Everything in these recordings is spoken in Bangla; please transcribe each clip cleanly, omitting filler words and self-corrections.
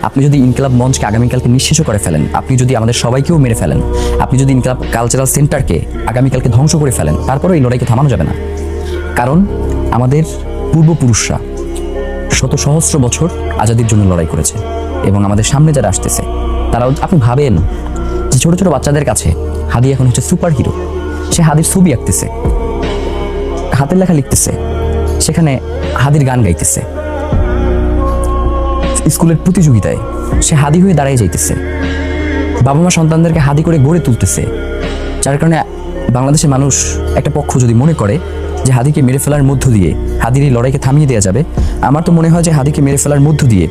আপনি যদি ইনকিলাব মঞ্চকে আগামীকালকে নিঃশেষ করে ফেলেন, আপনি যদি আমাদের সবাইকেও মেরে ফেলেন, আপনি যদি ইনকিলাব কালচারাল সেন্টারকে আগামীকালকে ধ্বংস করে ফেলেন, তারপরেও এই লড়াইকে থামানো যাবে না। কারণ আমাদের পূর্বপুরুষরা শত সহস্র বছর আজাদির জন্য লড়াই করেছে, এবং আমাদের সামনে যারা আসতেছে তারাও, আপনি ভাবেন যে ছোট ছোট বাচ্চাদের কাছে হাদি এখন হচ্ছে সুপার হিরো। সে হাদির ছবি আঁকতেছে, হাতের লেখা লিখতেছে, সেখানে হাদির গান গাইতেছে, স্কুলের প্রতিযোগিতায় সে হাদি হয়ে দাঁড়িয়ে যাইতেছে, বাবা মা সন্তানদেরকে হাদি করে গড়ে তুলতেছে। যার কারণে বাংলাদেশের মানুষ একটা পক্ষ যদি মনে করে যে হাদিকে মেরে ফেলার মধ্য দিয়ে হাদির এই লড়াইকে থামিয়ে দেওয়া যাবে, আমার তো মনে হয় যে হাদিকে মেরে ফেলার মধ্য দিয়ে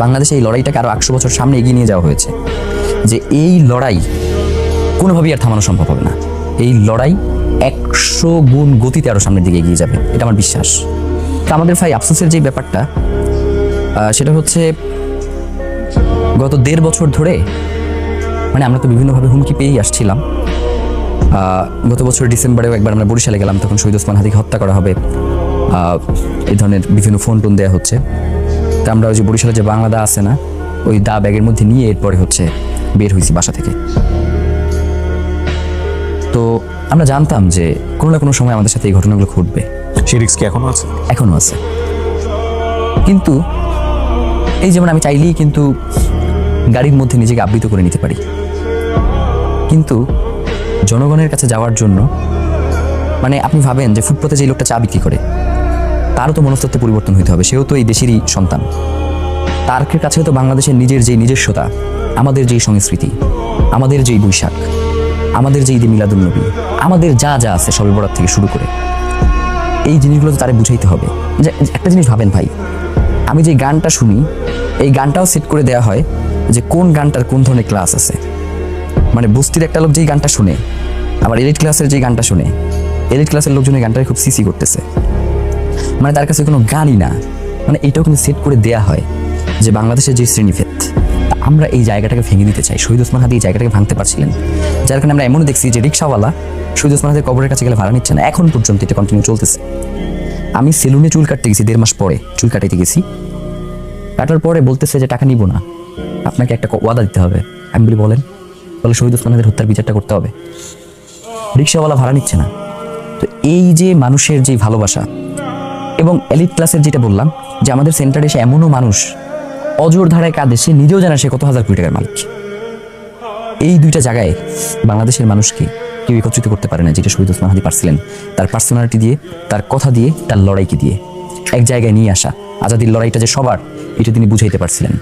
বাংলাদেশে এই লড়াইটাকে আরো 100 বছর সামনে এগিয়ে নিয়ে যাওয়া হয়েছে। যে এই লড়াই কোনোভাবেই আর থামানো সম্ভব হবে না। এই লড়াই 100 গুণ গতিতে আরো সামনের দিকে এগিয়ে যাবে, এটা আমার বিশ্বাস। তো আমাদের ভাই আফসোসের যে ব্যাপারটা, সেটা হচ্ছে গত 1.5 বছর ধরে, মানে আমরা তো বিভিন্নভাবে হুমকি পেয়েই আসছিলাম। গত বছর ডিসেম্বরেও একবার আমরা বরিশালে গেলাম, তখন শহীদ ওসমান হাদিকে হত্যা করা হবে, এই ধরনের বিভিন্ন ফোন টোন দেওয়া হচ্ছে। তা আমরা ওই যে বরিশালে যে বাংলা দা আছে না, ওই দা ব্যাগের মধ্যে নিয়ে এরপরে হচ্ছে বের হয়েছি বাসা থেকে। তো আমরা জানতাম যে কোনো না কোনো সময় আমাদের সাথে এই ঘটনাগুলো ঘটবে। সেই রিস্ক কি এখনো আছে? এখনো আছে, কিন্তু এই যেমন আমি চাইলেই কিন্তু গাড়ির মধ্যে নিজেকে আবৃত করে নিতে পারি, কিন্তু জনগণের কাছে যাওয়ার জন্য, মানে আপনি ভাবেন যে ফুটপাতে যে লোকটা চা বিক্রি করে, তারও তো মনস্তত্ত্ব পরিবর্তন হইতে হবে, সেও তো এই দেশেরই সন্তান। তার কাছেও তো বাংলাদেশের নিজস্বতা, আমাদের যেই সংস্কৃতি, আমাদের যেই বৈশাখ, আমাদের যে ঈদে মিলাদুন্নবী, আমাদের যা যা আছে শবে বরাত থেকে শুরু করে, এই জিনিসগুলো তো তারে বুঝাইতে হবে। যে একটা জিনিস ভাবেন ভাই, আমি যে গানটা শুনি, এই গানটাও সেট করে দেওয়া হয় যে কোন গানটার কোন ধরনের ক্লাস আছে। মানে বস্তির একটা লোক যেই গানটা শুনে, আবার এলিট ক্লাসের যেই গানটা শুনে, এলিট ক্লাসের লোকজন এই গানটাকে খুব সিসি করতেছে, মানে তার কাছে কোনো গানই না। মানে এটাও কিন্তু সেট করে দেয়া হয় যে বাংলাদেশের যে শ্রেণীভেদ, আমরা এই জায়গাটাকে ভেঙে দিতে চাই। শহীদ ওসমান হাদি এই জায়গাটাকে ভাঙতে পারছিলেন, যার কারণে আমরা এমনও দেখছি যে রিক্সাওয়ালা শহীদ ওসমান হাদির কবরের কাছে গেলে ভাড়া নিচ্ছে না, এখন পর্যন্ত এটা কন্টিনিউ চলতেছে। আমি সেলুনে চুল কাটতে গেছি, 1.5 মাস পরে চুল কাটাইতে গেছি, কাটার পরে বলতেছে যে টাকা নিব না, আপনাকে একটা ওয়াদা দিতে হবে। আমি বলি বলেন, বলে শহীদ ওসমান হাদির হত্যার বিচারটা করতে হবে। রিক্সাওয়ালা ভাড়া নিচ্ছে না। তো এই যে মানুষের যে ভালোবাসা, এবং এলিট ক্লাসের যেটা বললাম যে আমাদের সেন্টারে এসে এমনও মানুষ অজোর ধারায় কাঁদে, সে নিজেও জানা সে কত হাজার কোটি টাকার মালিক। এই দুইটা জায়গায় বাংলাদেশের মানুষকে কেউ একত্রিত করতে পারে না, যেটা শহীদ ওসমান হাদি পারছিলেন তার পার্সোনালিটি দিয়ে, তার কথা দিয়ে, তার লড়াইকে দিয়ে এক জায়গায় নিয়ে আসা। আজাদির লড়াইটা যে সবার, এটা তিনি বুঝাইতে পারছিলেন।